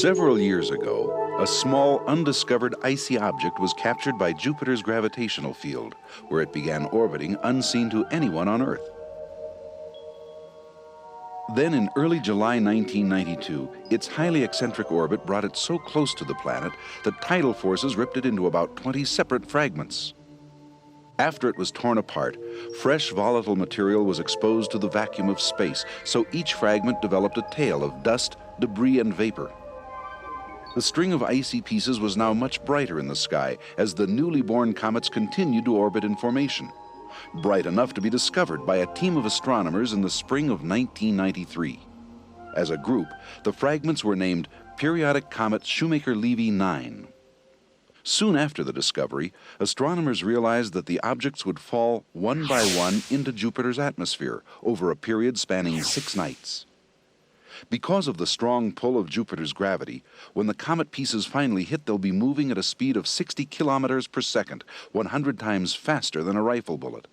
Several years ago, a small, undiscovered icy object was captured by Jupiter's gravitational field, where it began orbiting unseen to anyone on Earth. Then in early July 1992, its highly eccentric orbit brought it so close to the planet that tidal forces ripped it into about 20 separate fragments. After it was torn apart, fresh volatile material was exposed to the vacuum of space, so each fragment developed a tail of dust, debris, and vapor. The string of icy pieces was now much brighter in the sky as the newly born comets continued to orbit in formation, bright enough to be discovered by a team of astronomers in the spring of 1993. As a group, the fragments were named Periodic Comet Shoemaker-Levy 9. Soon after the discovery, astronomers realized that the objects would fall one by one into Jupiter's atmosphere over a period spanning 6 nights. Because of the strong pull of Jupiter's gravity, when the comet pieces finally hit, they'll be moving at a speed of 60 kilometers per second, 100 times faster than a rifle bullet.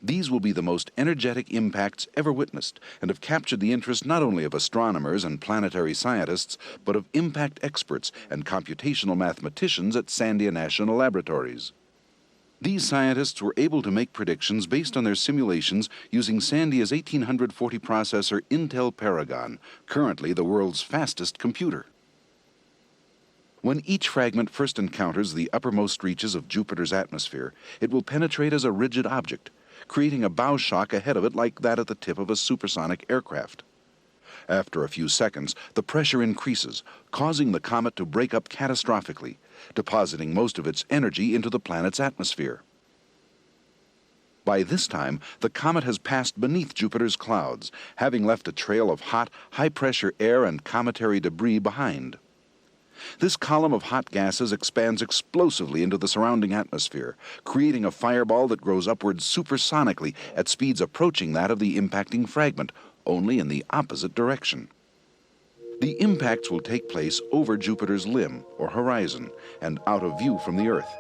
These will be the most energetic impacts ever witnessed and have captured the interest not only of astronomers and planetary scientists, but of impact experts and computational mathematicians at Sandia National Laboratories. These scientists were able to make predictions based on their simulations using Sandia's 1840 processor Intel Paragon, currently the world's fastest computer. When each fragment first encounters the uppermost reaches of Jupiter's atmosphere, it will penetrate as a rigid object, creating a bow shock ahead of it like that at the tip of a supersonic aircraft. After a few seconds, the pressure increases, causing the comet to break up catastrophically, depositing most of its energy into the planet's atmosphere. By this time, the comet has passed beneath Jupiter's clouds, having left a trail of hot, high-pressure air and cometary debris behind. This column of hot gases expands explosively into the surrounding atmosphere, creating a fireball that grows upwards supersonically at speeds approaching that of the impacting fragment, only in the opposite direction. The impacts will take place over Jupiter's limb, or horizon, and out of view from the Earth.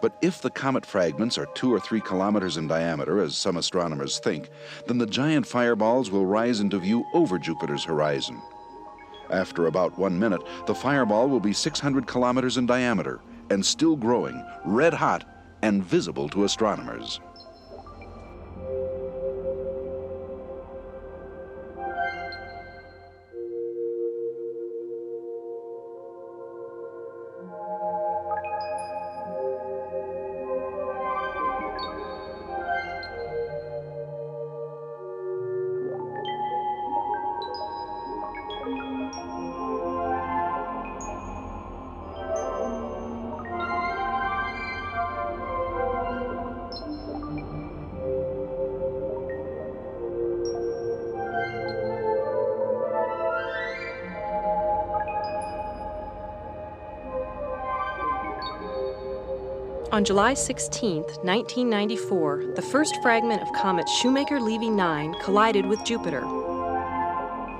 But if the comet fragments are 2 or 3 kilometers in diameter, as some astronomers think, then the giant fireballs will rise into view over Jupiter's horizon. After about 1 minute, the fireball will be 600 kilometers in diameter, and still growing, red hot, and visible to astronomers. On July 16, 1994, the first fragment of Comet Shoemaker-Levy 9 collided with Jupiter.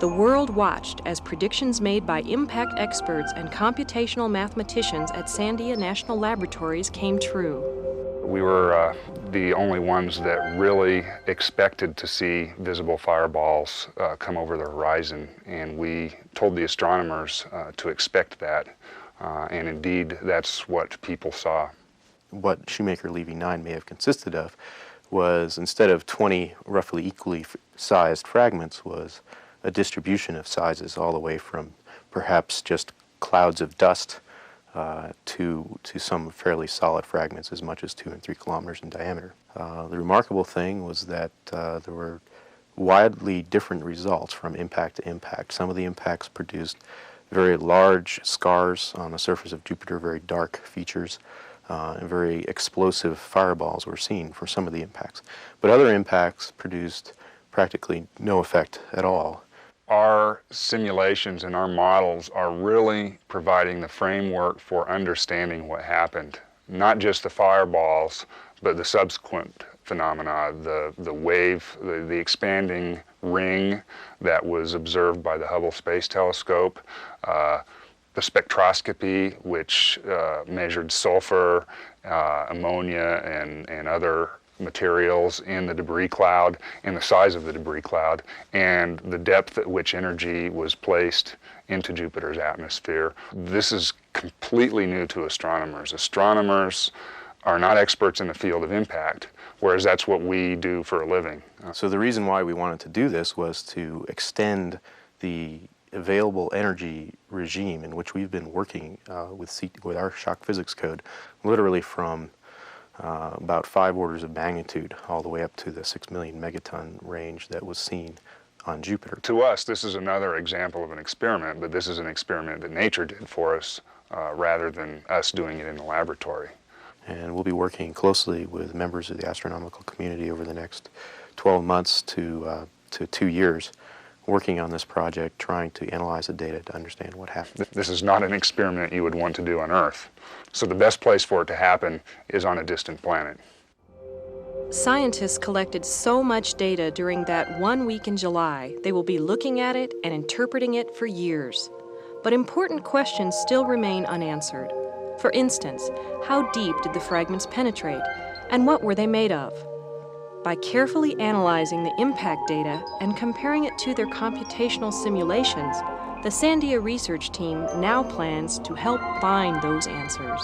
The world watched as predictions made by impact experts and computational mathematicians at Sandia National Laboratories came true. We were the only ones that really expected to see visible fireballs come over the horizon, and we told the astronomers to expect that, and indeed that's what people saw. What Shoemaker-Levy 9 may have consisted of was, instead of 20 roughly equally sized fragments, was a distribution of sizes all the way from perhaps just clouds of dust to some fairly solid fragments as much as 2 and 3 kilometers in diameter. The remarkable thing was that there were widely different results from impact to impact. Some of the impacts produced very large scars on the surface of Jupiter, very dark features. And very explosive fireballs were seen for some of the impacts. But other impacts produced practically no effect at all. Our simulations and our models are really providing the framework for understanding what happened. Not just the fireballs, but the subsequent phenomena, the wave, the expanding ring that was observed by the Hubble Space Telescope, the spectroscopy, which measured sulfur, ammonia, and other materials in the debris cloud and the size of the debris cloud and the depth at which energy was placed into Jupiter's atmosphere. This is completely new to astronomers. Astronomers are not experts in the field of impact, whereas that's what we do for a living. So the reason why we wanted to do this was to extend the available energy regime in which we've been working with our shock physics code, literally from about 5 orders of magnitude all the way up to the 6 million megaton range that was seen on Jupiter. To us, this is another example of an experiment, but this is an experiment that nature did for us rather than us doing it in the laboratory. And we'll be working closely with members of the astronomical community over the next 12 months to 2 years, working on this project, trying to analyze the data to understand what happened. This is not an experiment you would want to do on Earth. So the best place for it to happen is on a distant planet. Scientists collected so much data during that 1 week in July, they will be looking at it and interpreting it for years. But important questions still remain unanswered. For instance, how deep did the fragments penetrate, and what were they made of? By carefully analyzing the impact data and comparing it to their computational simulations, the Sandia research team now plans to help find those answers.